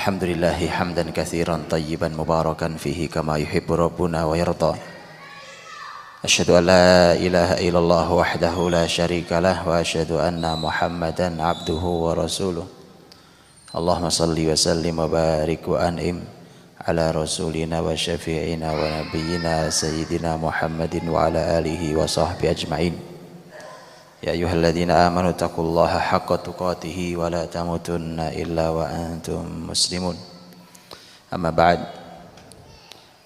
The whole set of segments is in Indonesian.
Alhamdulillahi hamdan katsiran tayyiban mubarakan fihi kama yuhibbu rabbuna wa yarda. Asyhadu an la ilaha illallah wahdahu la syarika lah wa asyhadu anna Muhammadan abduhu wa rasuluh. Allahumma salli wa sallim wa barik wa an'im ala rasulina wa syafi'ina wa nabiyyina sayyidina Muhammadin wa ala alihi wa sahbihi ajma'in. Ya ayyuhalladzina amanu taqullaha haqqa tuqatih wa la tamutunna illa wa antum muslimun. Amma ba'd.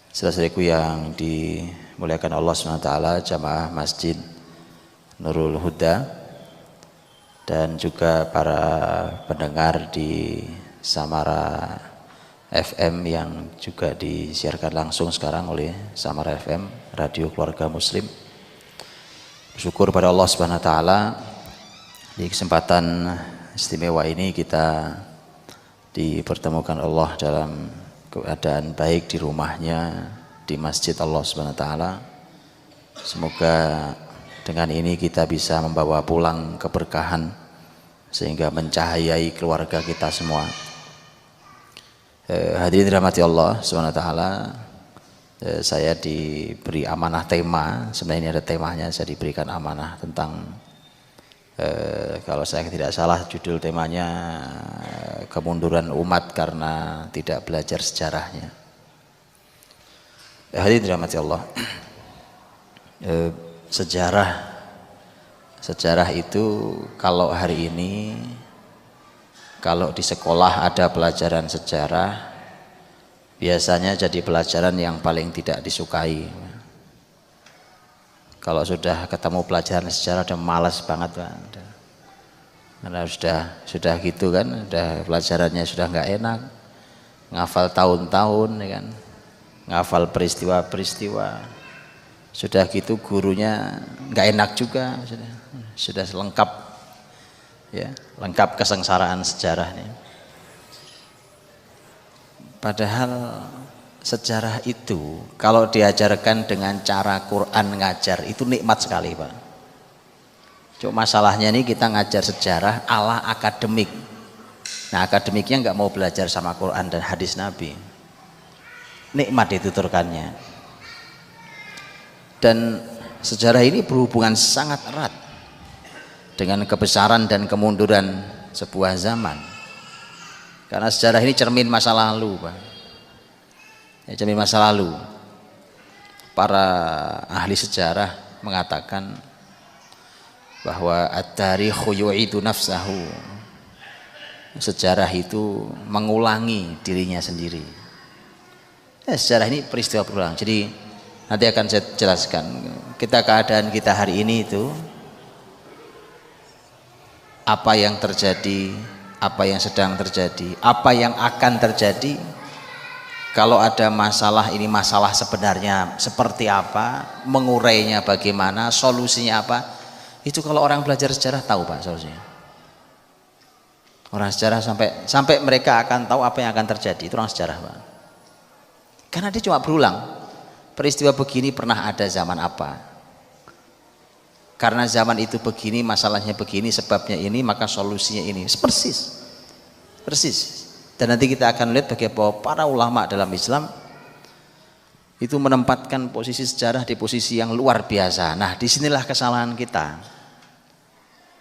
Saudaraku yang dimuliakan Allah SWT, jamaah Masjid Nurul Huda dan juga para pendengar di Samara FM yang juga disiarkan langsung sekarang oleh Samara FM, Radio Keluarga Muslim. Bersyukur pada Allah Subhanahu wa taala, di kesempatan istimewa ini kita dipertemukan Allah dalam keadaan baik di rumahnya, di masjid Allah Subhanahu wa taala. Semoga dengan ini kita bisa membawa pulang keberkahan sehingga mencahayai keluarga kita semua. Hadirin dirahmati Allah Subhanahu wa taala, saya diberi amanah tema. Sebenarnya ini ada temanya, saya diberikan amanah tentang kalau saya tidak salah judul temanya kemunduran umat karena tidak belajar sejarahnya. Hadirin dirahmati Allah, sejarah itu kalau hari ini kalau di sekolah ada pelajaran sejarah, biasanya jadi pelajaran yang paling tidak disukai. Kalau sudah ketemu pelajaran sejarah udah malas banget, Pak. Karena sudah gitu kan, udah pelajarannya sudah nggak enak, ngafal tahun-tahun, ya kan, ngafal peristiwa-peristiwa. Sudah gitu gurunya nggak enak juga, sudah lengkap, ya, lengkap kesengsaraan sejarah nih. Padahal sejarah itu kalau diajarkan dengan cara Quran ngajar itu nikmat sekali, Pak. Cuma masalahnya nih kita ngajar sejarah ala akademik. Nah, akademiknya nggak mau belajar sama Quran dan hadis Nabi. Nikmat dituturkannya. Dan sejarah ini berhubungan sangat erat dengan kebesaran dan kemunduran sebuah zaman. Karena sejarah ini cermin masa lalu, Pak. Ya, cermin masa lalu. Para ahli sejarah mengatakan bahwa at-tarikhu yu'idu nafsahu. Sejarah itu mengulangi dirinya sendiri. Ya, sejarah ini peristiwa berulang. Jadi nanti akan saya jelaskan. Keadaan kita hari ini itu apa yang terjadi, apa yang sedang terjadi, apa yang akan terjadi, kalau ada masalah, ini masalah sebenarnya seperti apa, mengurainya bagaimana, solusinya apa, itu kalau orang belajar sejarah tahu, Pak, solusinya. Orang sejarah sampai mereka akan tahu apa yang akan terjadi, itu orang sejarah, Pak. Karena dia cuma berulang, peristiwa begini pernah ada zaman apa, karena zaman itu begini, masalahnya begini, sebabnya ini, maka solusinya ini. Persis. Dan nanti kita akan lihat bagaimana para ulama dalam Islam itu menempatkan posisi sejarah di posisi yang luar biasa. Nah, disinilah kesalahan kita.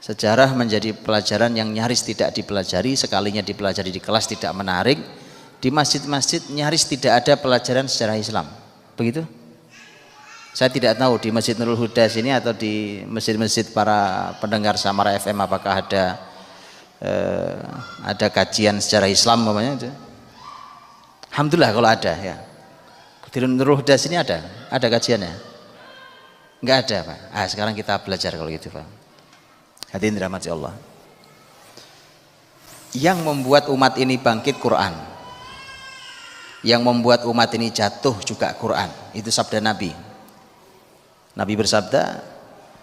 Sejarah menjadi pelajaran yang nyaris tidak dipelajari, sekalinya dipelajari di kelas tidak menarik. Di masjid-masjid nyaris tidak ada pelajaran sejarah Islam. Begitu? Saya tidak tahu di Masjid Nurul Huda sini atau di masjid-masjid para pendengar Samara FM apakah ada kajian sejarah Islam namanya itu. Alhamdulillah kalau ada, ya. Di Nurul Huda sini ada kajiannya? Enggak ada, Pak. Sekarang kita belajar kalau gitu, Pak. Hadirin dirahmati Allah. Yang membuat umat ini bangkit Quran. Yang membuat umat ini jatuh juga Quran. Itu sabda Nabi. Nabi bersabda,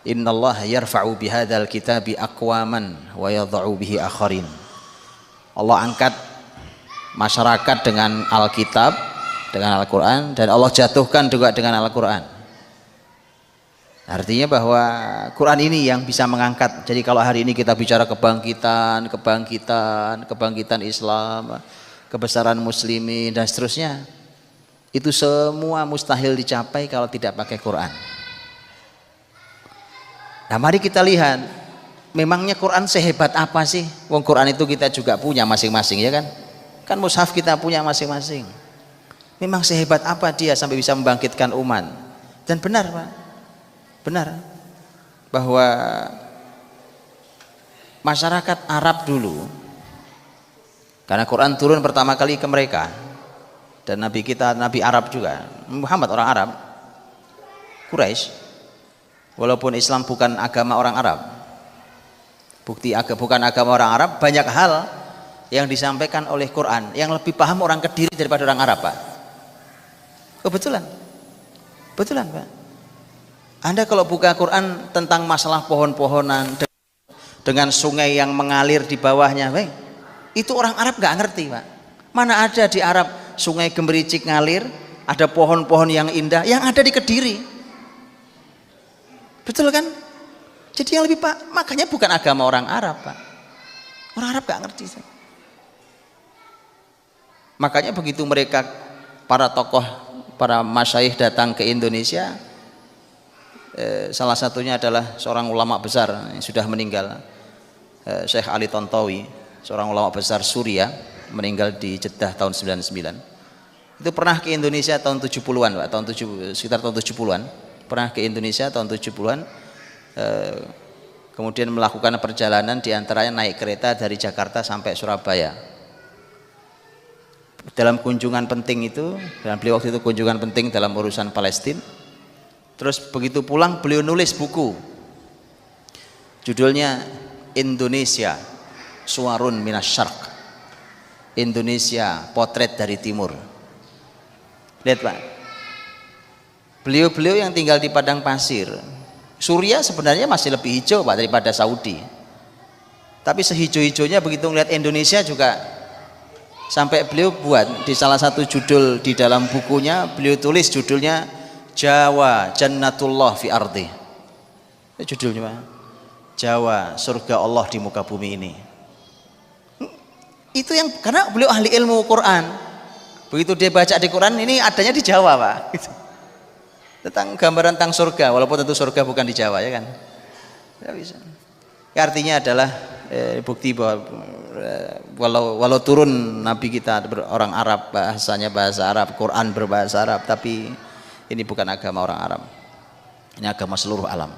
"Innallaha yarfa'u bihadzal kitabi aqwaman wa yadh'u bihi akharin." Allah angkat masyarakat dengan Alkitab, dengan Al-Qur'an, dan Allah jatuhkan juga dengan Al-Qur'an. Artinya bahwa Quran ini yang bisa mengangkat. Jadi kalau hari ini kita bicara kebangkitan Islam, kebesaran muslimin dan seterusnya. Itu semua mustahil dicapai kalau tidak pakai Quran. Nah, mari kita lihat, memangnya Quran sehebat apa sih? Wong Quran itu kita juga punya masing-masing, ya kan? Kan mushaf kita punya masing-masing. Memang sehebat apa dia sampai bisa membangkitkan umat? Dan benar, Pak. Benar bahwa masyarakat Arab dulu, karena Quran turun pertama kali ke mereka, dan Nabi kita Nabi Arab juga, Muhammad orang Arab, Quraisy, walaupun Islam bukan agama orang Arab, bukan agama orang Arab, banyak hal yang disampaikan oleh Quran yang lebih paham orang Kediri daripada orang Arab, Pak. Kebetulan, betulan, Pak. Anda kalau buka Quran tentang masalah pohon-pohonan dengan sungai yang mengalir di bawahnya, itu orang Arab nggak ngerti, Pak. Mana ada di Arab sungai gemericik ngalir, ada pohon-pohon yang indah, yang ada di Kediri. Betul kan? Jadi yang lebih, Pak, makanya bukan agama orang Arab, Pak. Orang Arab nggak ngerti. Makanya begitu mereka, para tokoh, para masyaikh datang ke Indonesia, salah satunya adalah seorang ulama besar yang sudah meninggal, Syekh Ali Tontowi, seorang ulama besar Suriah, meninggal di Jeddah tahun 99. Itu pernah ke Indonesia tahun 70-an, Pak, sekitar tahun 70-an, pernah ke Indonesia tahun 70-an, kemudian melakukan perjalanan, diantaranya naik kereta dari Jakarta sampai Surabaya. Dalam kunjungan penting itu, dan beliau waktu itu kunjungan penting dalam urusan Palestina. Terus begitu pulang beliau nulis buku, judulnya Indonesia Suwarun Minas Syarq, Indonesia Potret dari Timur. Lihat, Pak, beliau-beliau yang tinggal di padang pasir, Suriah sebenarnya masih lebih hijau, Pak, daripada Saudi. Tapi sehijau-hijaunya begitu melihat Indonesia juga, sampai beliau buat di salah satu judul di dalam bukunya, beliau tulis judulnya Jawa Jannatullah fi Ardi. Itu judulnya, Pak. Jawa, surga Allah di muka bumi ini. Itu yang, karena beliau ahli ilmu Quran. Begitu dia baca di Quran, ini adanya di Jawa, Pak. Tentang gambaran tentang surga, walaupun tentu surga bukan di Jawa, ya kan? Tidak bisa. Ya, artinya adalah bukti bahwa walau turun Nabi kita orang Arab, bahasanya bahasa Arab, Quran berbahasa Arab, tapi ini bukan agama orang Arab. Ini agama seluruh alam.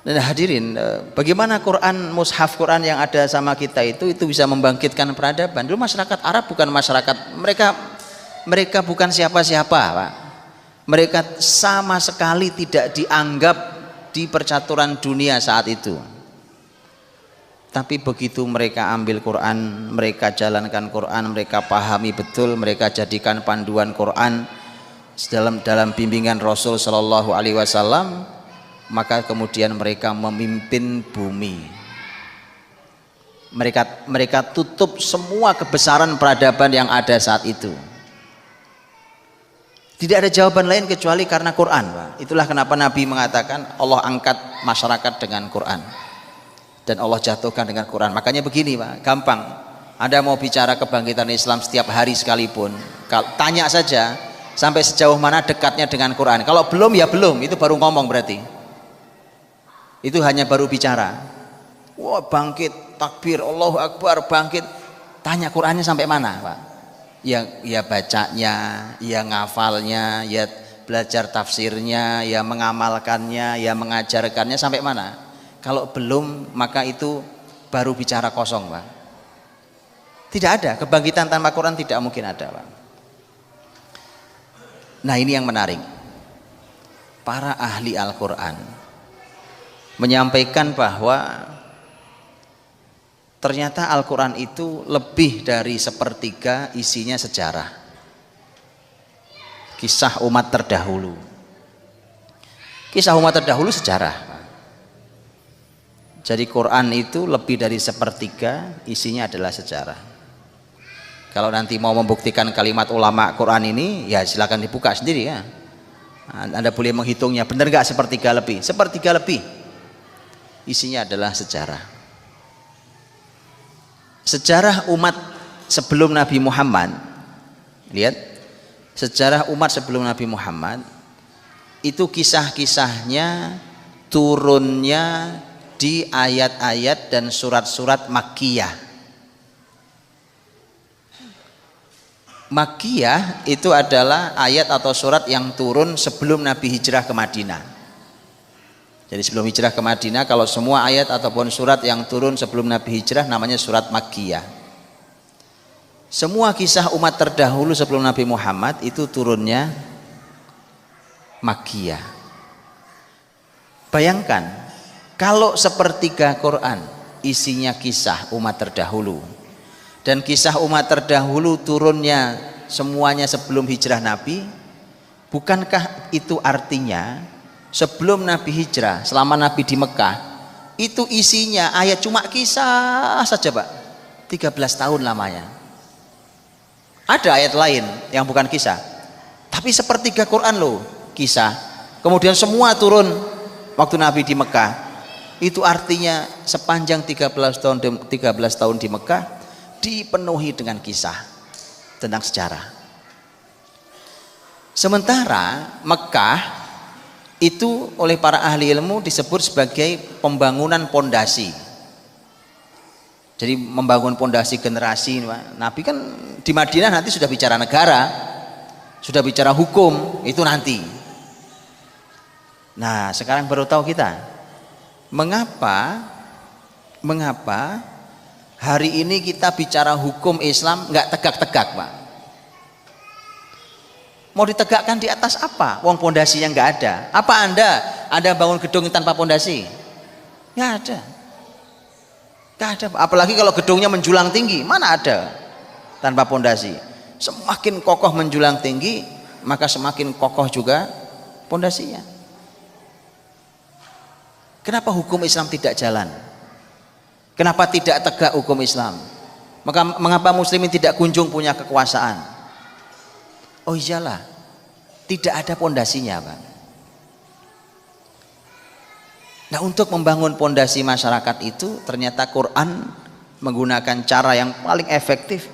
Dan hadirin, bagaimana Quran, mushaf Quran yang ada sama kita itu bisa membangkitkan peradaban. Dulu masyarakat Arab bukan masyarakat, mereka bukan siapa-siapa, Pak. Mereka sama sekali tidak dianggap di percaturan dunia saat itu. Tapi begitu mereka ambil Quran, mereka jalankan Quran, mereka pahami betul, mereka jadikan panduan Quran dalam bimbingan Rasul Shallallahu Alaihi Wasallam, maka kemudian mereka memimpin bumi. Mereka tutup semua kebesaran peradaban yang ada saat itu. Tidak ada jawaban lain kecuali karena Quran, Pak. Itulah kenapa Nabi mengatakan Allah angkat masyarakat dengan Quran dan Allah jatuhkan dengan Quran. Makanya begini, Pak, gampang. Anda mau bicara kebangkitan Islam setiap hari sekalipun, tanya saja sampai sejauh mana dekatnya dengan Quran. Kalau belum, ya belum, itu baru ngomong berarti. Itu hanya baru bicara. Wah, bangkit, takbir, Allahu Akbar, bangkit. Tanya Qurannya sampai mana, Pak? Ya bacanya, ya ngafalnya, ya belajar tafsirnya, ya mengamalkannya, ya mengajarkannya sampai mana? Kalau belum, maka itu baru bicara kosong, Pak. Tidak ada, kebangkitan tanpa Quran tidak mungkin ada, Pak. Nah, ini yang menarik. Para ahli Al-Quran menyampaikan bahwa ternyata Al-Quran itu lebih dari sepertiga isinya sejarah, kisah umat terdahulu. Kisah umat terdahulu sejarah. Jadi Quran itu lebih dari sepertiga isinya adalah sejarah. Kalau nanti mau membuktikan kalimat ulama Quran ini, ya silakan dibuka sendiri, ya. Anda boleh menghitungnya, benar nggak sepertiga lebih? Sepertiga lebih isinya adalah sejarah. Sejarah umat sebelum Nabi Muhammad, lihat sejarah umat sebelum Nabi Muhammad itu kisah-kisahnya turunnya di ayat-ayat dan surat-surat Makkiyah. Makkiyah itu adalah ayat atau surat yang turun sebelum Nabi hijrah ke Madinah. Jadi sebelum hijrah ke Madinah, kalau semua ayat ataupun surat yang turun sebelum Nabi hijrah namanya surat Makkiyah. Semua kisah umat terdahulu sebelum Nabi Muhammad itu turunnya Makkiyah. Bayangkan kalau sepertiga Quran isinya kisah umat terdahulu, dan kisah umat terdahulu turunnya semuanya sebelum hijrah Nabi, bukankah itu artinya sebelum Nabi hijrah, selama Nabi di Mekah itu isinya ayat cuma kisah saja Pak, 13 tahun lamanya. Ada ayat lain yang bukan kisah, tapi sepertiga Quran loh kisah, kemudian semua turun waktu Nabi di Mekah. Itu artinya sepanjang 13 tahun di Mekah dipenuhi dengan kisah tentang sejarah. Sementara Mekah itu oleh para ahli ilmu disebut sebagai pembangunan pondasi. Jadi membangun pondasi generasi. Nabi kan di Madinah nanti sudah bicara negara, sudah bicara hukum, itu nanti. Nah sekarang baru tahu kita mengapa hari ini kita bicara hukum Islam nggak tegak-tegak Pak. Mau ditegakkan di atas apa? Wong pondasinya nggak ada. Apa Anda bangun gedung tanpa pondasi? Nggak ada. Nggak ada. Apalagi kalau gedungnya menjulang tinggi, mana ada tanpa pondasi. Semakin kokoh menjulang tinggi, maka semakin kokoh juga pondasinya. Kenapa hukum Islam tidak jalan? Kenapa tidak tegak hukum Islam? Mengapa muslimin tidak kunjung punya kekuasaan? Oh iyalah, tidak ada pondasinya Pak. Nah untuk membangun pondasi masyarakat itu ternyata Quran menggunakan cara yang paling efektif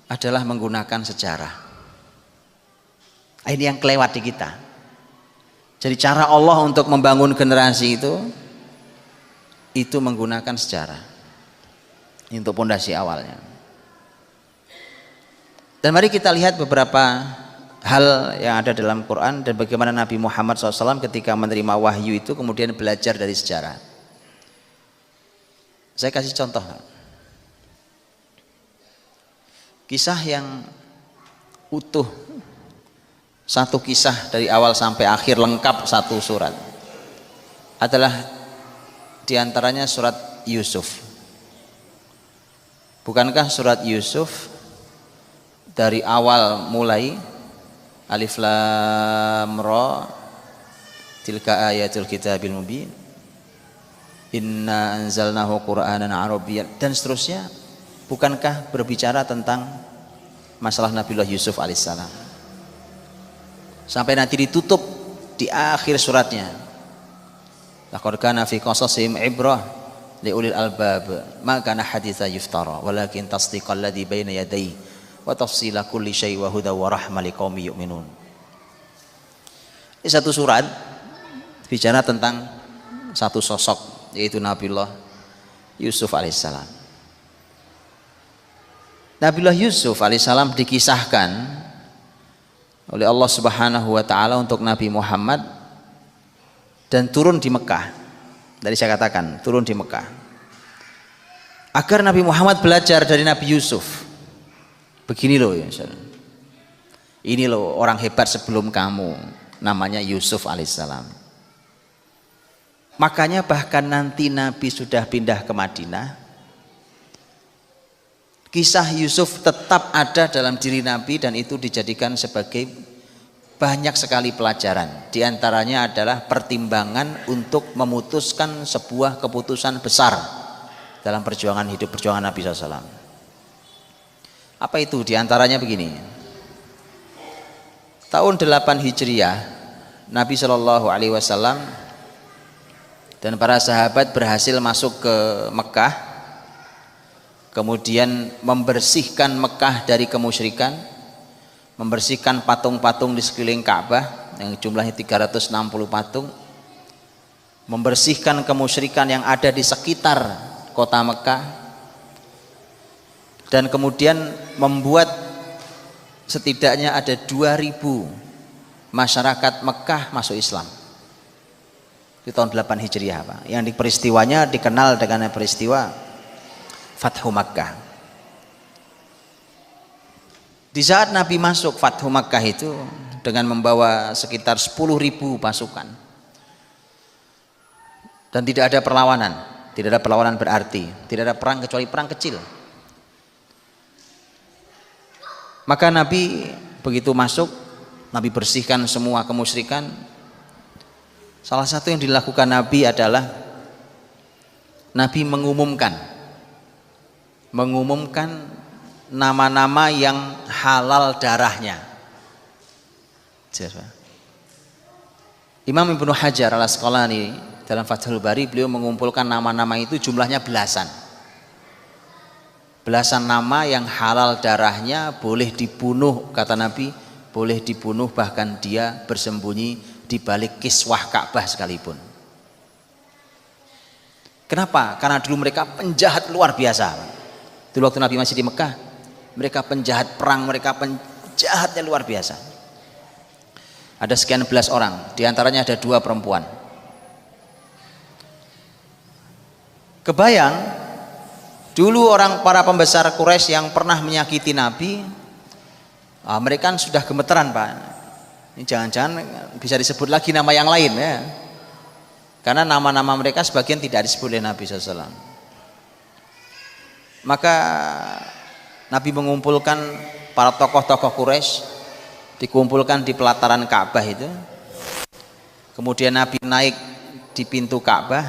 adalah menggunakan sejarah. Ini yang kelewat di kita. Jadi cara Allah untuk membangun generasi itu menggunakan sejarah untuk pondasi awalnya. Dan mari kita lihat beberapa hal yang ada dalam Quran dan bagaimana Nabi Muhammad SAW ketika menerima wahyu itu kemudian belajar dari sejarah. Saya kasih contoh. Kisah yang utuh, satu kisah dari awal sampai akhir lengkap satu surat adalah diantaranya surat Yusuf. Bukankah surat Yusuf dari awal mulai alif lam ra tilka ayatul kitabil mubin inna anzalnahu qur'anan arabiyyan dan seterusnya, bukankah berbicara tentang masalah Nabiullah Yusuf alaihissalam? Sampai nanti ditutup di akhir suratnya, laqad kana fi qasasihim ibrah li ulil albab ma kana haditsa yuftara walakin tasdiqal ladzi baina yadayhi wa tafsila kulli syai' wa huda wa rahma liqaumi yu'minun. Ini satu surat bicara tentang satu sosok, yaitu Nabiullah Yusuf alaihissalam. Nabiullah Yusuf alaihissalam dikisahkan oleh Allah Subhanahu wa taala untuk Nabi Muhammad dan turun di Mekah. Tadi saya katakan turun di Mekah agar Nabi Muhammad belajar dari Nabi Yusuf. Begini loh ya, ini loh orang hebat sebelum kamu, namanya Yusuf alaihissalam. Makanya bahkan nanti Nabi sudah pindah ke Madinah, kisah Yusuf tetap ada dalam diri Nabi dan itu dijadikan sebagai banyak sekali pelajaran. Di antaranya adalah pertimbangan untuk memutuskan sebuah keputusan besar dalam perjuangan hidup, perjuangan Nabi SAW. Apa itu? Di antaranya begini. Tahun 8 Hijriah, Nabi SAW dan para sahabat berhasil masuk ke Mekah kemudian membersihkan Mekah dari kemusyrikan, membersihkan patung-patung di sekeliling Ka'bah yang jumlahnya 360 patung, membersihkan kemusyrikan yang ada di sekitar kota Mekah, dan kemudian membuat setidaknya ada 2000 masyarakat Mekah masuk Islam di tahun 8 Hijriah, Pak. Yang peristiwanya dikenal dengan peristiwa Fathu Makkah. Di saat Nabi masuk Fathu Makkah itu dengan membawa sekitar 10.000 pasukan dan tidak ada perlawanan, tidak ada perlawanan berarti, tidak ada perang kecuali perang kecil. Maka Nabi begitu masuk, Nabi bersihkan semua kemusyrikan. Salah satu yang dilakukan Nabi adalah Nabi mengumumkan nama-nama yang halal darahnya. Imam Ibnu Hajar Al-Asqalani dalam Fathul Bari, beliau mengumpulkan nama-nama itu jumlahnya belasan nama yang halal darahnya, boleh dibunuh, kata Nabi, boleh dibunuh bahkan dia bersembunyi di balik kiswah Ka'bah sekalipun. Kenapa? Karena dulu mereka penjahat luar biasa. Dulu waktu Nabi masih di Mekah, mereka penjahat perang, mereka penjahatnya luar biasa. Ada sekian belas orang, diantaranya ada 2 perempuan. Kebayang dulu para pembesar Quraisy yang pernah menyakiti Nabi, mereka kan sudah gemeteran, Pak. Ini jangan-jangan bisa disebut lagi nama yang lain ya. Karena nama-nama mereka sebagian tidak disebut oleh Nabi SAW. Maka Nabi mengumpulkan para tokoh-tokoh Quraisy, dikumpulkan di pelataran Ka'bah itu. Kemudian Nabi naik di pintu Ka'bah.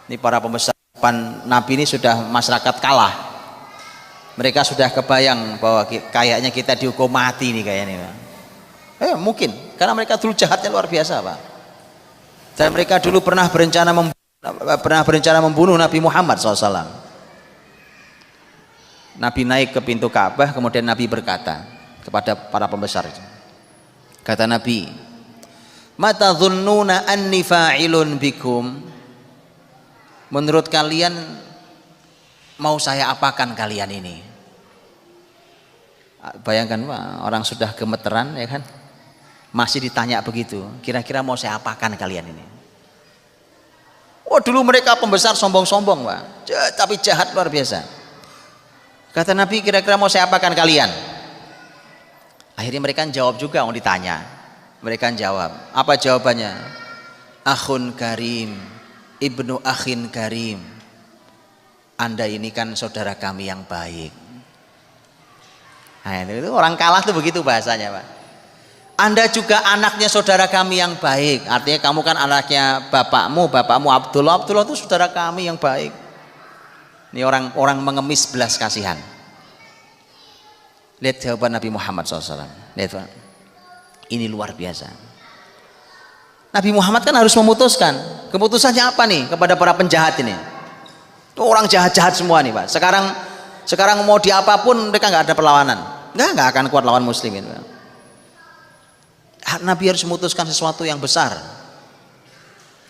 Ini para pembesar Nabi ini sudah masyarakat kalah. Mereka sudah kebayang bahwa kayaknya kita dihukum mati nih kayaknya. Mungkin karena mereka dulu jahatnya luar biasa, Pak. Dan mereka dulu pernah berencana membunuh Nabi Muhammad SAW. Nabi naik ke pintu Ka'bah, kemudian Nabi berkata kepada para pembesar itu. Kata Nabi, "Mata dhunnuna anni fa'ilun bikum?" Menurut kalian mau saya apakan kalian ini? Bayangkan, Pak, orang sudah gemeteran ya kan, masih ditanya begitu, kira-kira mau saya apakan kalian ini? Dulu mereka pembesar sombong-sombong, Pak, tapi jahat luar biasa. Kata Nabi, kira-kira mau saya apakan kalian? Akhirnya mereka jawab juga, mau ditanya. Mereka jawab, apa jawabannya? Akhun karim, ibnu akhin karim. Anda ini kan saudara kami yang baik. Nah, itu orang kalah tuh begitu bahasanya, Pak. Anda juga anaknya saudara kami yang baik. Artinya kamu kan anaknya bapakmu Abdullah itu saudara kami yang baik. Ini orang mengemis belas kasihan. Lihat jawaban Nabi Muhammad SAW. Lihat, Pak. Ini luar biasa. Nabi Muhammad kan harus memutuskan. Keputusannya apa nih kepada para penjahat ini? Orang jahat-jahat semua nih, Pak. Sekarang mau diapapun mereka nggak ada perlawanan. Nggak akan kuat lawan muslimin, Pak. Nabi harus memutuskan sesuatu yang besar.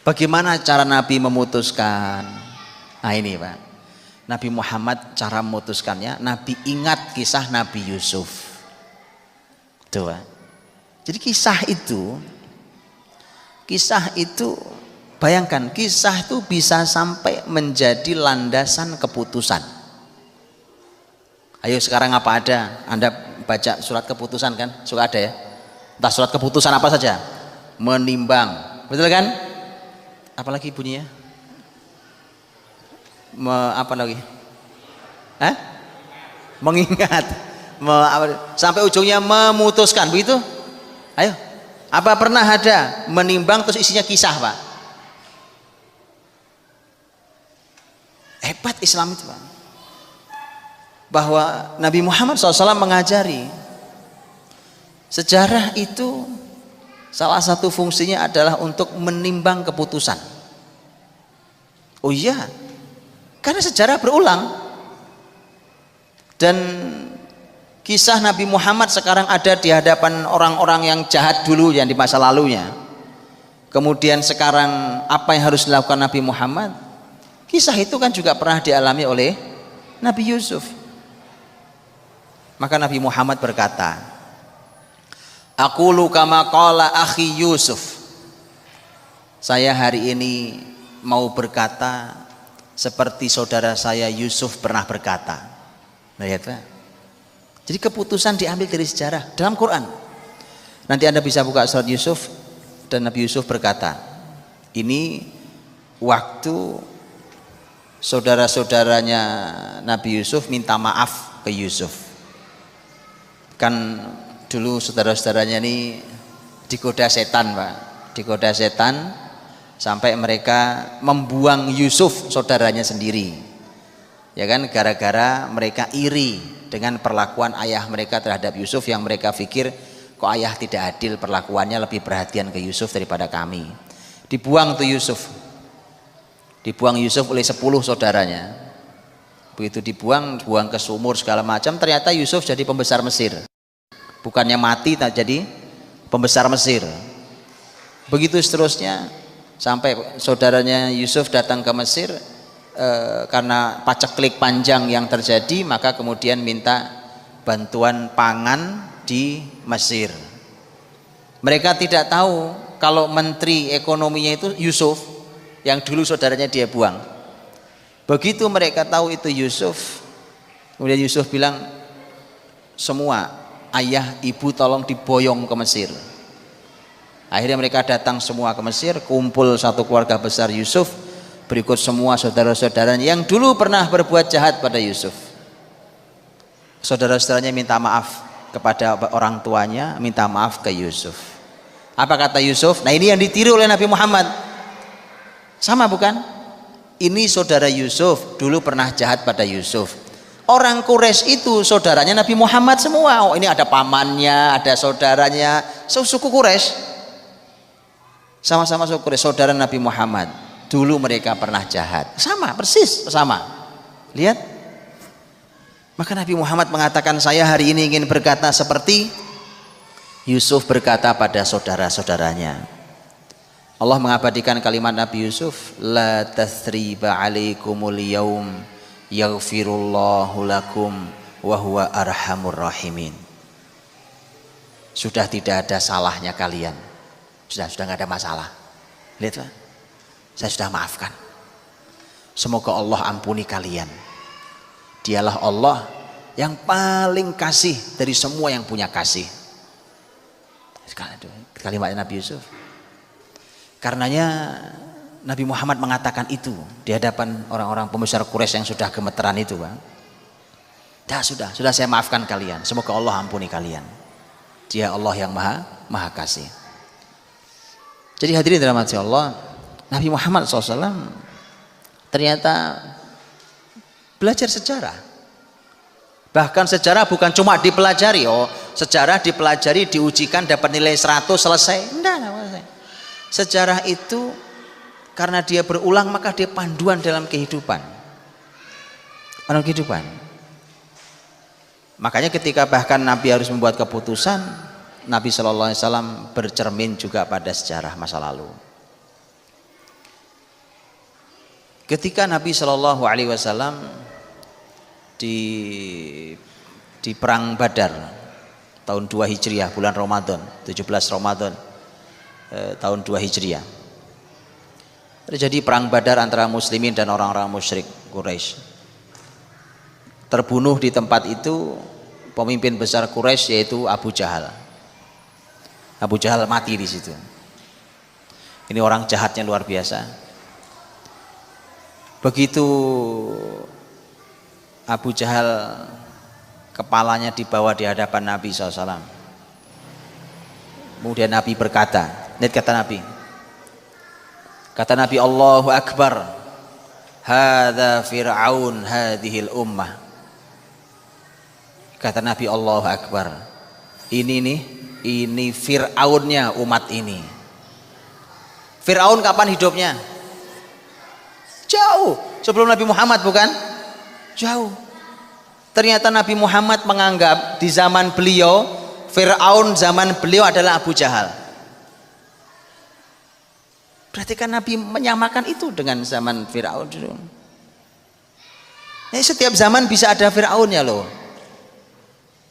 Bagaimana cara Nabi memutuskan? Nah ini, Pak. Nabi Muhammad cara memutuskannya, Nabi ingat kisah Nabi Yusuf. Tuh, Pak. Jadi kisah itu bayangkan, kisah itu bisa sampai menjadi landasan keputusan. Ayo sekarang apa ada? Anda baca surat keputusan kan? Suka ada ya? Entah surat keputusan apa saja. Menimbang. Betul kan? Apalagi bunyinya? Apa lagi? Mengingat. Sampai ujungnya memutuskan. Begitu? Ayo. Apa pernah ada menimbang terus isinya kisah, Pak? Hebat Islam itu, Pak. Bahwa Nabi Muhammad SAW mengajari sejarah itu salah satu fungsinya adalah untuk menimbang keputusan, Oh iya, karena sejarah berulang. Dan kisah Nabi Muhammad sekarang ada di hadapan orang-orang yang jahat dulu yang di masa lalunya. Kemudian sekarang apa yang harus dilakukan Nabi Muhammad? Kisah itu kan juga pernah dialami oleh Nabi Yusuf. Maka Nabi Muhammad berkata, "Aqulu kama qala akhi Yusuf." Saya hari ini mau berkata seperti saudara saya Yusuf pernah berkata. Lihat, Pak. Jadi keputusan diambil dari sejarah dalam Quran. Nanti Anda bisa buka surat Yusuf dan Nabi Yusuf berkata, ini waktu saudara-saudaranya Nabi Yusuf minta maaf ke Yusuf. Kan dulu saudara-saudaranya ini digoda setan, Pak. Digoda setan sampai mereka membuang Yusuf saudaranya sendiri. Ya kan, gara-gara mereka iri dengan perlakuan ayah mereka terhadap Yusuf yang mereka pikir kok ayah tidak adil perlakuannya, lebih perhatian ke Yusuf daripada kami. Dibuang tuh Yusuf. Dibuang Yusuf oleh 10 saudaranya. Begitu dibuang, buang ke sumur segala macam, ternyata Yusuf jadi pembesar Mesir. Bukannya mati, tak jadi pembesar Mesir. Begitu seterusnya sampai saudaranya Yusuf datang ke Mesir. Karena paceklik panjang yang terjadi, maka kemudian minta bantuan pangan di Mesir. Mereka tidak tahu kalau menteri ekonominya itu Yusuf yang dulu saudaranya dia buang. Begitu mereka tahu itu Yusuf, kemudian Yusuf bilang, semua ayah ibu tolong diboyong ke Mesir. Akhirnya mereka datang semua ke Mesir, kumpul satu keluarga besar Yusuf, berikut semua saudara-saudaranya yang dulu pernah berbuat jahat pada Yusuf. Saudara-saudaranya minta maaf kepada orang tuanya, minta maaf ke Yusuf. Apa kata Yusuf? Nah, ini yang ditiru oleh Nabi Muhammad. Sama bukan? Ini saudara Yusuf dulu pernah jahat pada Yusuf. Orang Quraisy itu saudaranya Nabi Muhammad semua. Oh, ini ada pamannya, ada saudaranya, suku Quraisy. Sama-sama suku Quraisy, saudara Nabi Muhammad. Dulu mereka pernah jahat. Sama, persis sama. Lihat. Maka Nabi Muhammad mengatakan, saya hari ini ingin berkata seperti Yusuf berkata pada saudara-saudaranya. Allah mengabadikan kalimat Nabi Yusuf, la tathriba alaikumul yaum yaghfirullahu lakum wa huwa arhamur rahimin. Sudah tidak ada salahnya kalian. Sudah enggak ada masalah. Lihatlah. Saya sudah maafkan. Semoga Allah ampuni kalian. Dialah Allah yang paling kasih dari semua yang punya kasih. Kalimatnya Nabi Yusuf. Karenanya Nabi Muhammad mengatakan itu di hadapan orang-orang pembesar Quraisy yang sudah gemeteran itu, Bang. Sudah saya maafkan kalian. Semoga Allah ampuni kalian. Dia Allah yang maha kasih. Jadi hadirin dalam hati Allah, Nabi Muhammad SAW ternyata belajar sejarah. Bahkan sejarah bukan cuma dipelajari, sejarah dipelajari, diujikan, dapat nilai 100, selesai. Enggak. Sejarah itu karena dia berulang, maka dia panduan dalam kehidupan. Makanya ketika bahkan Nabi harus membuat keputusan, Nabi SAW bercermin juga pada sejarah masa lalu. Ketika Nabi Shallallahu Alaihi Wasallam di perang Badar tahun 2 Hijriah, bulan Ramadan, 17 Ramadan tahun 2 Hijriah, terjadi perang Badar antara muslimin dan orang-orang musyrik Quraisy. Terbunuh di tempat itu pemimpin besar Quraisy, yaitu Abu Jahal. Abu Jahal mati di situ. Ini orang jahatnya luar biasa. Begitu Abu Jahal kepalanya dibawa di hadapan Nabi SAW, kemudian Nabi berkata, lihat kata Nabi, Allahu Akbar, hadza fir'aun hadhil ummah. Kata Nabi, Allahu Akbar, ini Fir'aunnya umat ini. Fir'aun kapan hidupnya? Jauh Sebelum Nabi Muhammad bukan? Jauh. Ternyata Nabi Muhammad menganggap di zaman beliau, Fir'aun zaman beliau adalah Abu Jahal. Berarti kan Nabi menyamakan itu dengan zaman Fir'aun dulu. Setiap zaman bisa ada Fir'aunnya loh.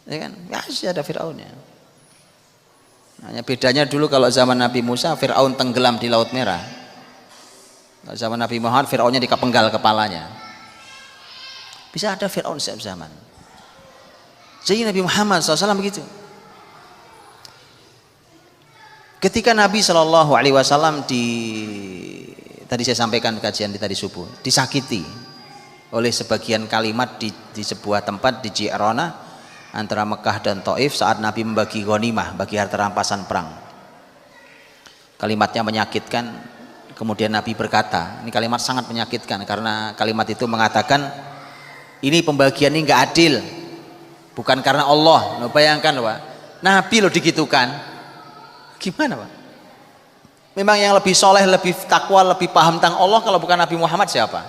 Ya kan? Masih ada Fir'aunnya. Hanya bedanya dulu kalau zaman Nabi Musa, Fir'aun tenggelam di Laut Merah. Kalau zaman Nabi Muhammad, Fir'aunnya dikepenggal kepalanya. Bisa ada Fir'aun setiap zaman. Jadi Nabi Muhammad SAW begitu. Ketika Nabi SAW tadi saya sampaikan kajian di tadi subuh, disakiti oleh sebagian kalimat di sebuah tempat di Ji'rana antara Mekah dan Taif saat Nabi membagi ghanimah, bagi harta rampasan perang. Kalimatnya menyakitkan. Kemudian Nabi berkata, ini kalimat sangat menyakitkan karena kalimat itu mengatakan ini pembagian ini nggak adil, bukan karena Allah. Loh, bayangkan Pak, Nabi loh digitukan, gimana Pak? Memang yang lebih soleh, lebih takwa, lebih paham tentang Allah kalau bukan Nabi Muhammad siapa?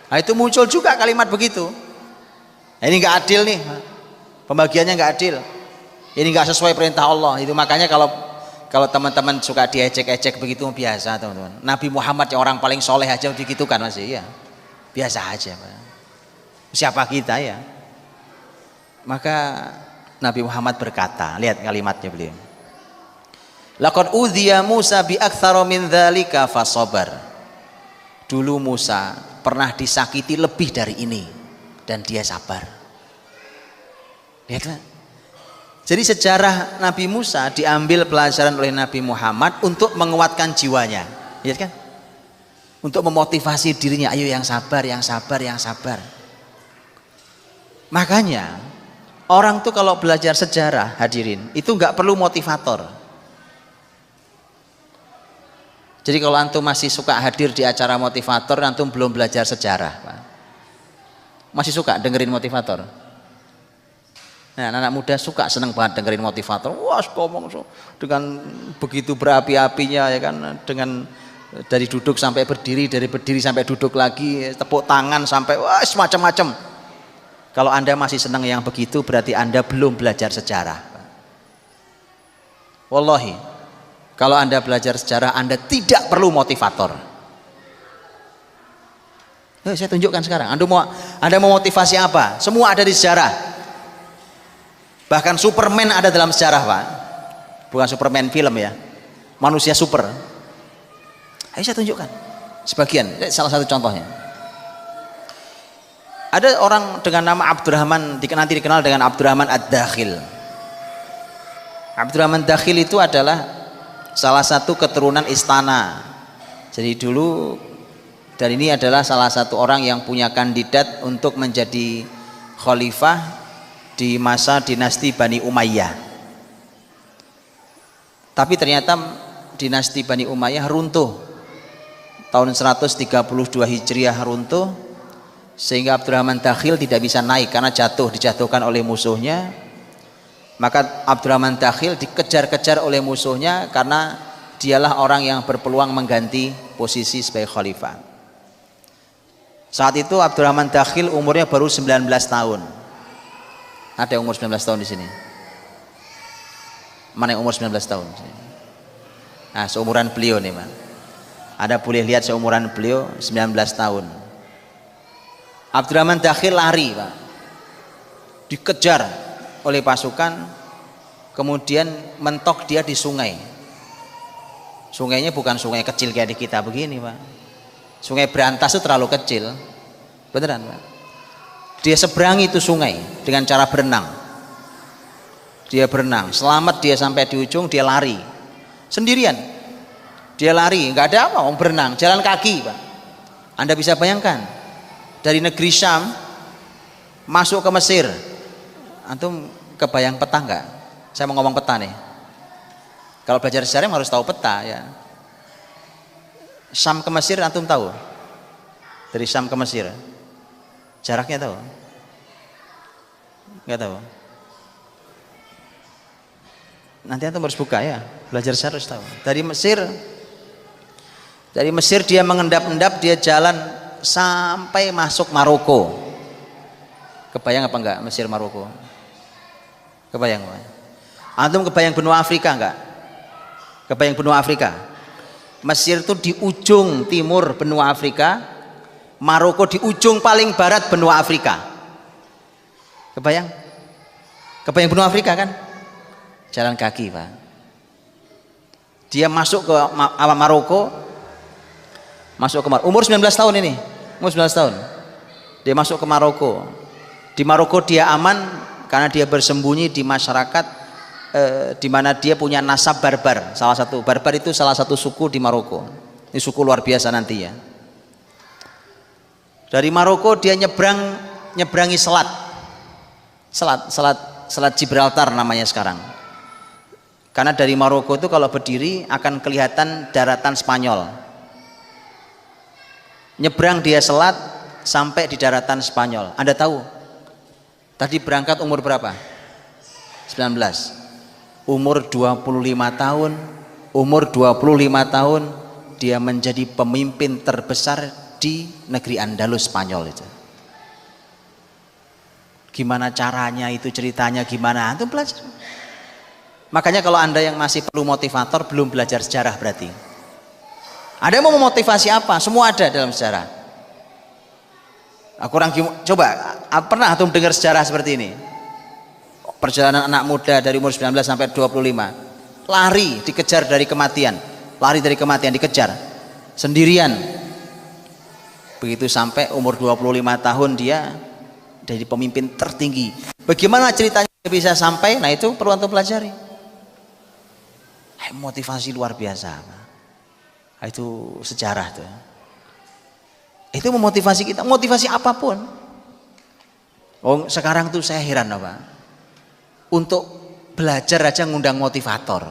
Nah itu muncul juga kalimat begitu. Nah, ini nggak adil nih, pembagiannya nggak adil, ini nggak sesuai perintah Allah. Itu makanya kalau teman-teman suka diecek-ecek begitu biasa teman-teman. Nabi Muhammad yang orang paling soleh aja digitukan masih ya, biasa aja Pak. Siapa kita ya? Maka Nabi Muhammad berkata, lihat kalimatnya beliau. Laqad udhiya Musa bi aktsara min dzalika fasabar. Dulu Musa pernah disakiti lebih dari ini dan dia sabar. Lihat kan? Jadi sejarah Nabi Musa diambil pelajaran oleh Nabi Muhammad untuk menguatkan jiwanya. Lihat kan? Untuk memotivasi dirinya, ayo yang sabar, yang sabar, yang sabar. Makanya orang tuh kalau belajar sejarah, hadirin, itu nggak perlu motivator. Jadi kalau antum masih suka hadir di acara motivator, antum belum belajar sejarah, Pak. Masih suka dengerin motivator? Nah, anak muda suka, seneng banget dengerin motivator. Wah, ngomong dengan begitu berapi-apinya ya kan, dengan dari duduk sampai berdiri, dari berdiri sampai duduk lagi, tepuk tangan sampai wah semacam-macam. Kalau Anda masih senang yang begitu, berarti Anda belum belajar sejarah. Wallahi. Kalau Anda belajar sejarah, Anda tidak perlu motivator. Saya tunjukkan sekarang. Anda mau motivasi apa? Semua ada di sejarah. Bahkan Superman ada dalam sejarah, Pak. Bukan Superman film ya. Manusia super. Ayo saya tunjukkan. Sebagian, salah satu contohnya. Ada orang dengan nama Abdurrahman, nanti dikenal dengan Abdurrahman Ad-Dakhil. Abdurrahman Dakhil itu adalah salah satu keturunan istana. Jadi dulu, dan ini adalah salah satu orang yang punya kandidat untuk menjadi khalifah di masa dinasti Bani Umayyah. Tapi ternyata dinasti Bani Umayyah runtuh tahun 132 Hijriah, runtuh sehingga Abdurrahman Dakhil tidak bisa naik karena dijatuhkan oleh musuhnya. Maka Abdurrahman Dakhil dikejar-kejar oleh musuhnya karena dialah orang yang berpeluang mengganti posisi sebagai khalifah. Saat itu Abdurrahman Dakhil umurnya baru 19 tahun. Ada yang umur 19 tahun di sini? Mana yang umur 19 tahun? Nah, seumuran beliau nih, Pak. Anda boleh lihat seumuran beliau 19 tahun. Abdurrahman Dakhil lari, Pak. Dikejar oleh pasukan, kemudian mentok dia di sungai. Sungainya bukan sungai kecil kayak di kita begini, Pak. Sungai Berantas itu terlalu kecil, beneran, Pak. Dia seberangi itu sungai dengan cara berenang. Dia berenang, selamat dia sampai di ujung, dia lari sendirian. Dia lari, nggak ada apa, orang berenang, jalan kaki, Pak. Anda bisa bayangkan dari negeri Syam masuk ke Mesir. Antum kebayang peta enggak? Saya mau ngomong peta nih. Kalau belajar sejarah harus tahu peta ya. Syam ke Mesir antum tahu? Dari Syam ke Mesir. Jaraknya tahu? Enggak tahu. Nanti antum harus buka ya. Belajar sejarah harus tahu. Dari Mesir dia mengendap-endap, dia jalan sampai masuk Maroko. Kebayang apa enggak Mesir Maroko? Kebayang Pak? Antum kebayang benua Afrika enggak? Kebayang benua Afrika? Mesir itu di ujung timur benua Afrika, Maroko di ujung paling barat benua Afrika. Kebayang? Kebayang benua Afrika kan? Jalan kaki Pak. Dia masuk ke Maroko, umur 19 tahun ini, umur 19 tahun. Dia masuk ke Maroko. Di Maroko dia aman karena dia bersembunyi di masyarakat di mana dia punya nasab Barbar. Barbar itu salah satu suku di Maroko. Ini suku luar biasa nanti ya. Dari Maroko dia nyebrangi selat Gibraltar namanya sekarang. Karena dari Maroko itu kalau berdiri akan kelihatan daratan Spanyol. Nyebrang dia selat sampai di daratan Spanyol. Anda tahu? Tadi berangkat umur berapa? 19. Umur 25 tahun, dia menjadi pemimpin terbesar di negeri Andalus Spanyol itu. Gimana caranya itu, ceritanya gimana? Antum belajar. Makanya kalau Anda yang masih perlu motivator, belum belajar sejarah berarti. Ada yang mau memotivasi apa? Semua ada dalam sejarah. Coba pernah antum dengar sejarah seperti ini? Perjalanan anak muda dari umur 19 sampai 25 lari dikejar dari kematian, dikejar sendirian. Begitu sampai umur 25 tahun dia jadi pemimpin tertinggi. Bagaimana ceritanya bisa sampai? Nah itu perlu antum pelajari. Motivasi luar biasa. Nah, itu sejarah tuh. Itu memotivasi kita, motivasi apapun. Oh, sekarang tuh saya heran Pak. Untuk belajar aja ngundang motivator.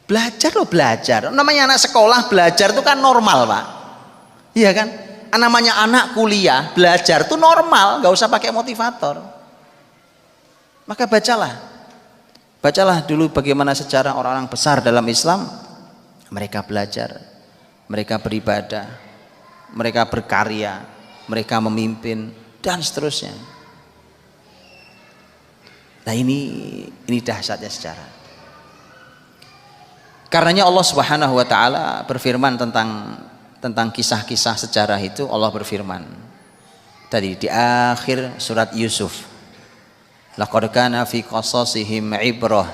Belajar. Namanya anak sekolah belajar itu kan normal Pak. Iya kan? Namanya anak kuliah belajar itu normal, nggak usah pakai motivator. Maka bacalah dulu bagaimana sejarah orang-orang besar dalam Islam. Mereka belajar, mereka beribadah, mereka berkarya, mereka memimpin dan seterusnya. Nah ini dahsyatnya sejarah. Karenanya Allah Subhanahu wa taala berfirman tentang kisah-kisah sejarah itu. Allah berfirman tadi di akhir surat Yusuf, laqad kana fi qasasihim ibrah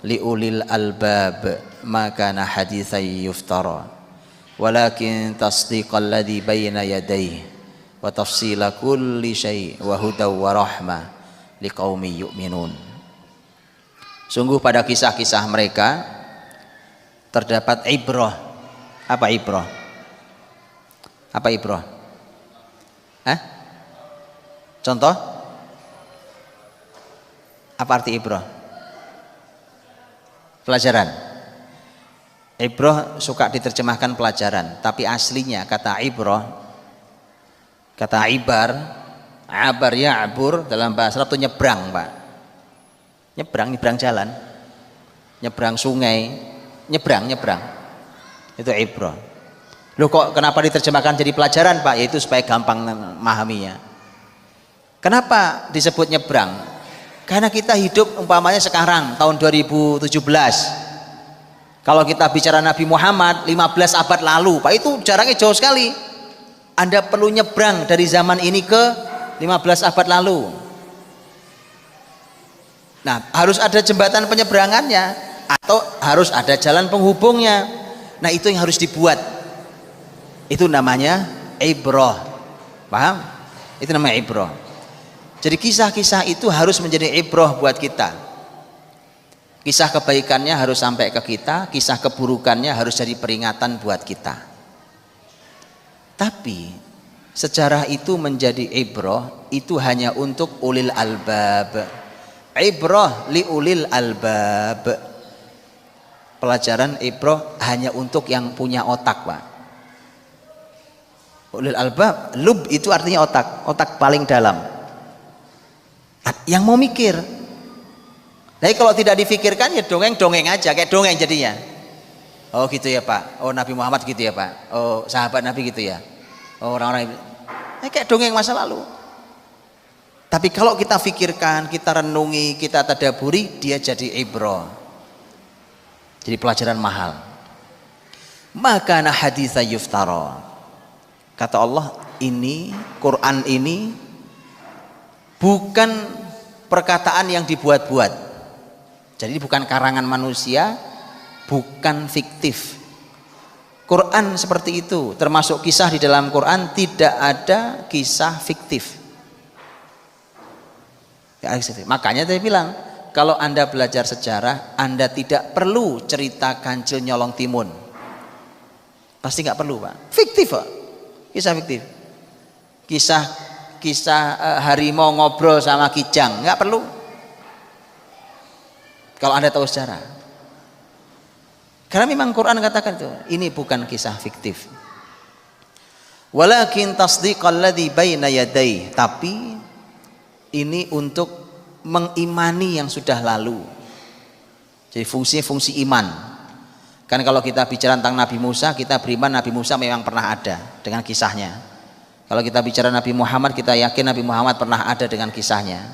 liulil albab ma kana haditsan yuftara walakin tasdiqal ladzi baina yadayhi wa tafsila kulli syai' wa hudaw wa rahmah liqaumin yu'minun. Sungguh pada kisah-kisah mereka terdapat ibrah. Apa ibrah? Contoh? Apa arti ibrah? Pelajaran. Ibrah suka diterjemahkan pelajaran, tapi aslinya kata ibrah, kata abar ya'bur dalam bahasa Arab itu nyebrang Pak. Nyebrang jalan, nyebrang sungai, nyebrang. Itu ibrah. Loh kok kenapa diterjemahkan jadi pelajaran Pak? Yaitu supaya gampang memahaminya. Kenapa disebut nyebrang? Karena kita hidup umpamanya sekarang tahun 2017. Kalau kita bicara Nabi Muhammad 15 abad lalu, Pak, itu jaraknya jauh sekali. Anda perlu nyebrang dari zaman ini ke 15 abad lalu. Nah, harus ada jembatan penyeberangannya atau harus ada jalan penghubungnya. Nah, itu yang harus dibuat. Itu namanya ibrah. Paham? Itu namanya ibrah. Jadi kisah-kisah itu harus menjadi ibrah buat kita. Kisah kebaikannya harus sampai ke kita, kisah keburukannya harus jadi peringatan buat kita. Tapi sejarah itu menjadi ibrah itu hanya untuk ulil albab. Ibrah li ulil albab. Pelajaran ibrah hanya untuk yang punya otak Pak. Ulil albab, lub itu artinya otak paling dalam. Yang mau mikir. Tapi kalau tidak difikirkan ya dongeng aja, kayak dongeng jadinya. Oh gitu ya Pak, oh Nabi Muhammad gitu ya Pak, oh sahabat Nabi gitu ya. Orang-orang kayak dongeng masa lalu. Tapi kalau kita pikirkan, kita renungi, kita tadaburi, dia jadi ibrah. Jadi pelajaran mahal. Maka na haditsa yuftara. Kata Allah, ini Quran ini bukan perkataan yang dibuat-buat. Jadi bukan karangan manusia, bukan fiktif. Quran seperti itu, termasuk kisah di dalam Quran tidak ada kisah fiktif. Ya, makanya saya bilang, kalau Anda belajar sejarah, Anda tidak perlu cerita kancil nyolong timun. Pasti nggak perlu, Pak. Fiktif, Pak. Kisah fiktif. Kisah harimau ngobrol sama kijang, nggak perlu. Kalau Anda tahu sejarah. Karena memang Quran katakan itu, ini bukan kisah fiktif. Walakin tasdiqal ladzi baina yadayhi, tapi ini untuk mengimani yang sudah lalu. Jadi fungsi iman. Kan kalau kita bicara tentang Nabi Musa, kita beriman Nabi Musa memang pernah ada dengan kisahnya. Kalau kita bicara Nabi Muhammad, kita yakin Nabi Muhammad pernah ada dengan kisahnya.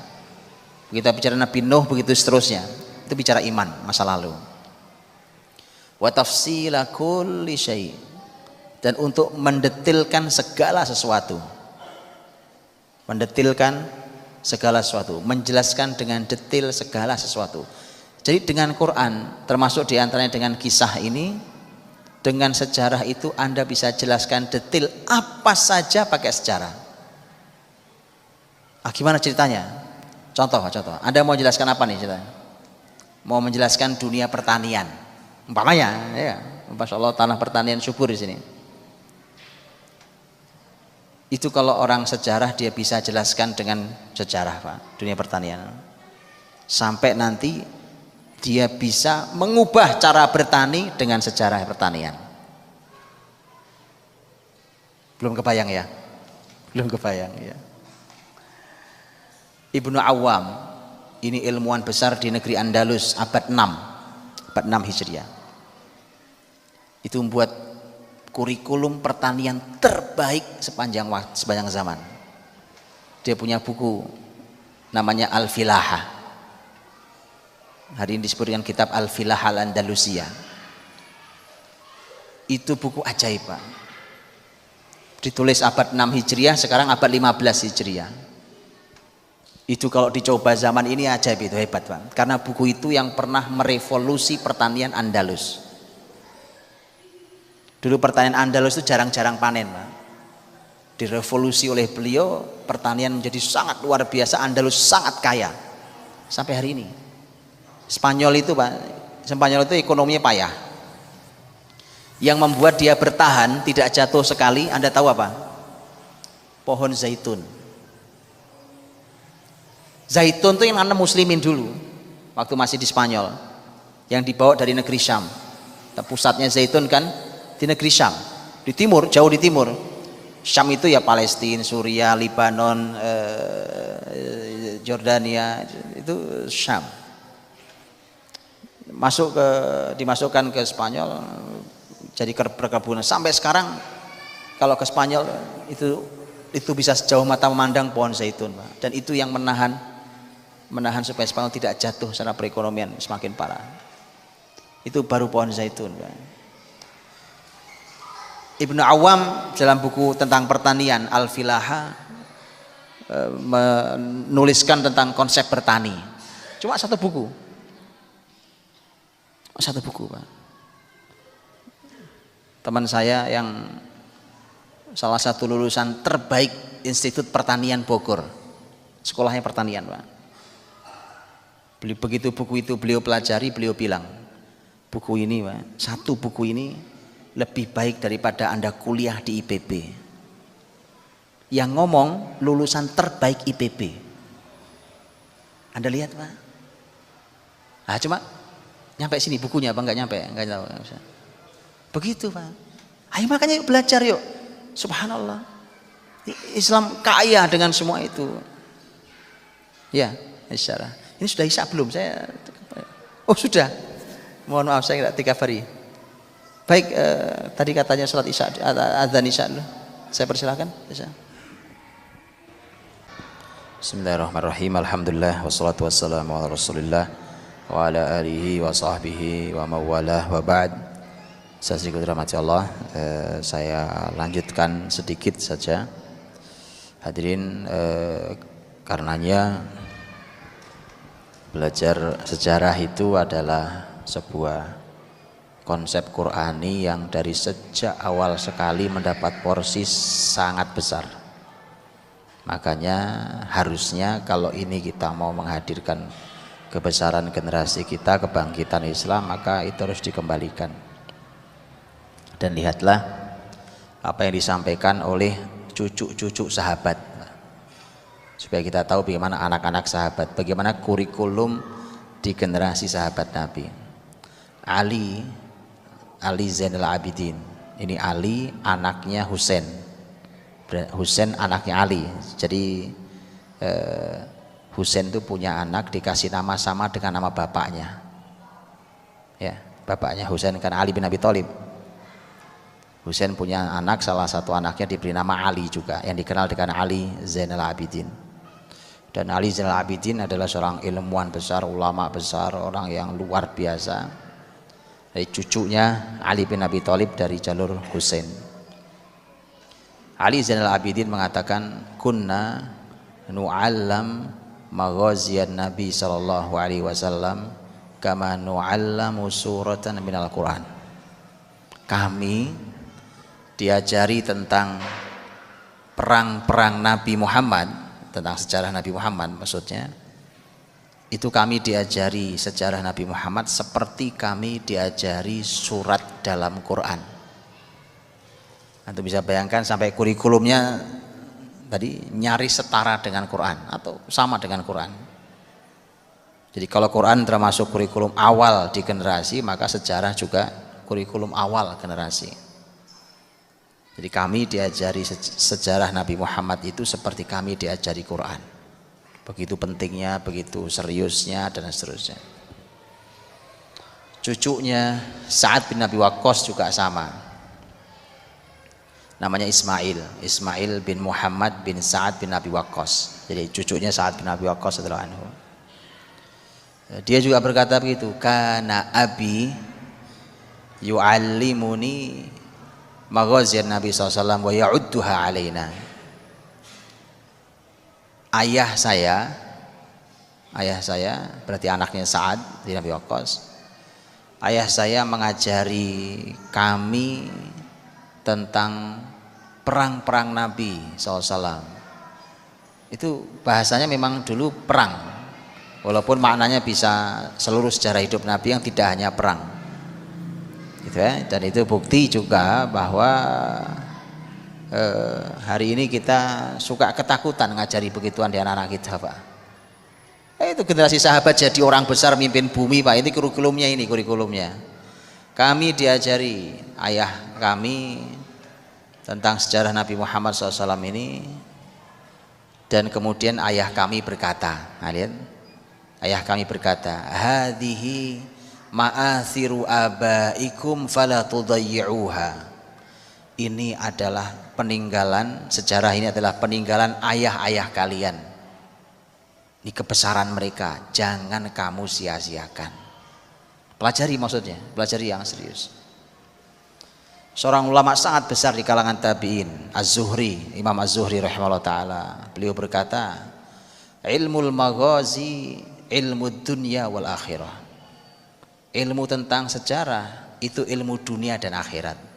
Kita bicara Nabi Nuh, begitu seterusnya. Itu bicara iman masa lalu. Wa tafsila kulli syai', dan untuk mendetilkan segala sesuatu. Mendetilkan segala sesuatu, menjelaskan dengan detail segala sesuatu. Jadi dengan Quran, termasuk diantaranya dengan kisah ini, dengan sejarah itu Anda bisa jelaskan detail apa saja pakai sejarah. Gimana ceritanya? Contoh. Anda mau jelaskan apa nih ceritanya? Mau menjelaskan dunia pertanian, umpamanya, ya, Masya Allah tanah pertanian subur di sini. Itu kalau orang sejarah dia bisa jelaskan dengan sejarah, Pak, dunia pertanian. Sampai nanti dia bisa mengubah cara bertani dengan sejarah pertanian. Belum kebayang ya? Belum kebayang ya. Ibnu Awam, ini ilmuwan besar di negeri Andalus abad 6 Hijriah. Itu membuat kurikulum pertanian terbaik sepanjang zaman. Dia punya buku namanya Al-Filaha. Hari ini disebut dengan kitab Al-Filaha Al-Andalusiyah. Itu buku ajaib, Pak. Ditulis abad 6 Hijriah, sekarang abad 15 Hijriah. Itu kalau dicoba zaman ini ajaib, itu hebat, Pak. Karena buku itu yang pernah merevolusi pertanian Andalus. Dulu pertanian Andalus itu jarang-jarang panen, Pak. Direvolusi oleh beliau, pertanian menjadi sangat luar biasa, Andalus sangat kaya sampai hari ini. Spanyol itu, Pak, Spanyol itu ekonominya payah. Yang membuat dia bertahan tidak jatuh sekali, Anda tahu apa? Pohon zaitun. Zaitun itu yang nanam muslimin dulu waktu masih di Spanyol, yang dibawa dari negeri Syam. Pusatnya zaitun kan di negeri Syam, di timur, jauh di timur. Syam itu ya Palestina, Suriah, Lebanon, Jordania, itu Syam. Dimasukkan ke Spanyol, jadi perkebunan. Sampai sekarang kalau ke Spanyol itu bisa sejauh mata memandang pohon zaitun, Pak. Dan itu yang menahan supaya Spanyol tidak jatuh secara perekonomian semakin parah. Itu baru pohon zaitun, Pak. Ibnu Awam dalam buku tentang pertanian Al-Filaha menuliskan tentang konsep bertani. Cuma satu buku, Pak. Teman saya yang salah satu lulusan terbaik Institut Pertanian Bogor, sekolahnya pertanian, Pak. Begitu buku itu beliau pelajari, beliau bilang, buku ini, Pak, satu buku ini lebih baik daripada Anda kuliah di IPB. Yang ngomong lulusan terbaik IPB. Anda lihat, Pak. Cuma nyampe sini bukunya apa enggak nyampe? Enggak tahu. Begitu, Pak. Ayo makanya yuk belajar yuk. Subhanallah. Islam kaya dengan semua itu. Ya, Isya. Ini sudah Isya belum? Oh sudah. Mohon maaf saya tidak 3 hari. Baik, tadi katanya sholat Isya, adzan Isya dulu. Saya persilahkan. Bismillahirrahmanirrahim. Alhamdulillah wassalatu wassalamu ala Rasulillah wa ala alihi wa sahbihi wa mawalah wa ba'd. Saya sedikit rahmati Allah, saya lanjutkan sedikit saja. Hadirin, karenanya belajar sejarah itu adalah sebuah konsep Qur'ani yang dari sejak awal sekali mendapat porsi sangat besar. Makanya harusnya kalau ini kita mau menghadirkan kebesaran generasi kita, kebangkitan Islam, maka itu harus dikembalikan. Dan lihatlah apa yang disampaikan oleh cucu-cucu sahabat, supaya kita tahu bagaimana anak-anak sahabat, bagaimana kurikulum di generasi sahabat Nabi. Ali Zainal Abidin, ini Ali anaknya Husain, Husain anaknya Ali. Jadi Husain itu punya anak dikasih nama sama dengan nama bapaknya. Ya, bapaknya Husain kan Ali bin Abi Thalib. Husain punya anak, salah satu anaknya diberi nama Ali juga, yang dikenal dengan Ali Zainal Abidin. Dan Ali Zainal Abidin adalah seorang ilmuwan besar, ulama besar, orang yang luar biasa. Dari cucunya Ali bin Abi Thalib dari jalur Husain. Ali Zainal Abidin mengatakan, kunna nu'allam maghaziyan Nabi sallallahu alaihi wasallam kama nu'allamu suratan minal Quran. Kami diajari tentang perang-perang Nabi Muhammad, tentang sejarah Nabi Muhammad maksudnya. Itu kami diajari sejarah Nabi Muhammad seperti kami diajari surat dalam Quran. Anda bisa bayangkan sampai kurikulumnya tadi nyaris setara dengan Quran atau sama dengan Quran. Jadi kalau Quran termasuk kurikulum awal di generasi, maka sejarah juga kurikulum awal generasi. Jadi kami diajari sejarah Nabi Muhammad itu seperti kami diajari Quran. Begitu pentingnya, begitu seriusnya, dan seterusnya. Cucunya Sa'ad bin Abi Waqqas juga sama. Namanya Ismail bin Muhammad bin Sa'ad bin Abi Waqqas. Jadi cucunya Sa'ad bin Abi Waqqas radhiyallahu anhu. Dia juga berkata begitu, kana abi yu'allimuni maghaziyan Nabi SAW wa ya'udduha alaina. Ayah saya berarti anaknya Sa'ad bin Abi Waqqas. Ayah saya mengajari kami tentang perang-perang Nabi SAW. Itu bahasanya memang dulu perang, walaupun maknanya bisa seluruh sejarah hidup Nabi yang tidak hanya perang, gitu ya. Dan itu bukti juga bahwa hari ini kita suka ketakutan ngajari begituan di anak-anak kita, Pak. Itu generasi sahabat jadi orang besar mimpin bumi, Pak. Ini kurikulumnya. Kami diajari ayah kami tentang sejarah Nabi Muhammad SAW ini, dan kemudian ayah kami berkata, lihat, ayah kami berkata, hadhihi ma'athiru abaikum fala tudayyi'uha. Ini adalah peninggalan, sejarah ini adalah peninggalan ayah-ayah kalian. Ini kebesaran mereka, jangan kamu sia-siakan. Pelajari, maksudnya pelajari yang serius. Seorang ulama sangat besar di kalangan tabi'in, Az-Zuhri, Imam Az-Zuhri rahimahullah ta'ala, beliau berkata, ilmul maghazi ilmu dunia wal akhirah. Ilmu tentang sejarah itu ilmu dunia dan akhirat.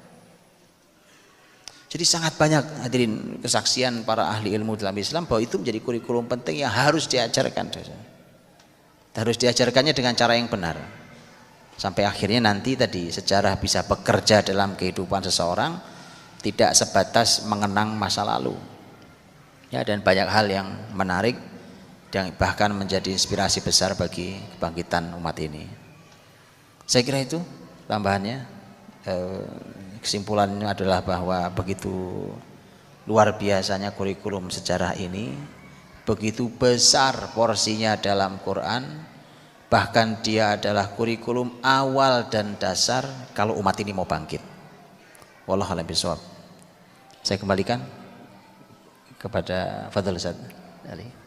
Jadi sangat banyak hadirin kesaksian para ahli ilmu dalam Islam bahwa itu menjadi kurikulum penting yang harus diajarkan. Harus diajarkannya dengan cara yang benar. Sampai akhirnya nanti tadi sejarah bisa bekerja dalam kehidupan seseorang, tidak sebatas mengenang masa lalu. Ya, dan banyak hal yang menarik yang bahkan menjadi inspirasi besar bagi kebangkitan umat ini. Saya kira itu tambahannya. Kesimpulannya adalah bahwa begitu luar biasanya kurikulum sejarah ini, begitu besar porsinya dalam Quran. Bahkan dia adalah kurikulum awal dan dasar kalau umat ini mau bangkit. Wallahu a'lam bishawab. Saya kembalikan kepada Fadhil Ustaz Ali.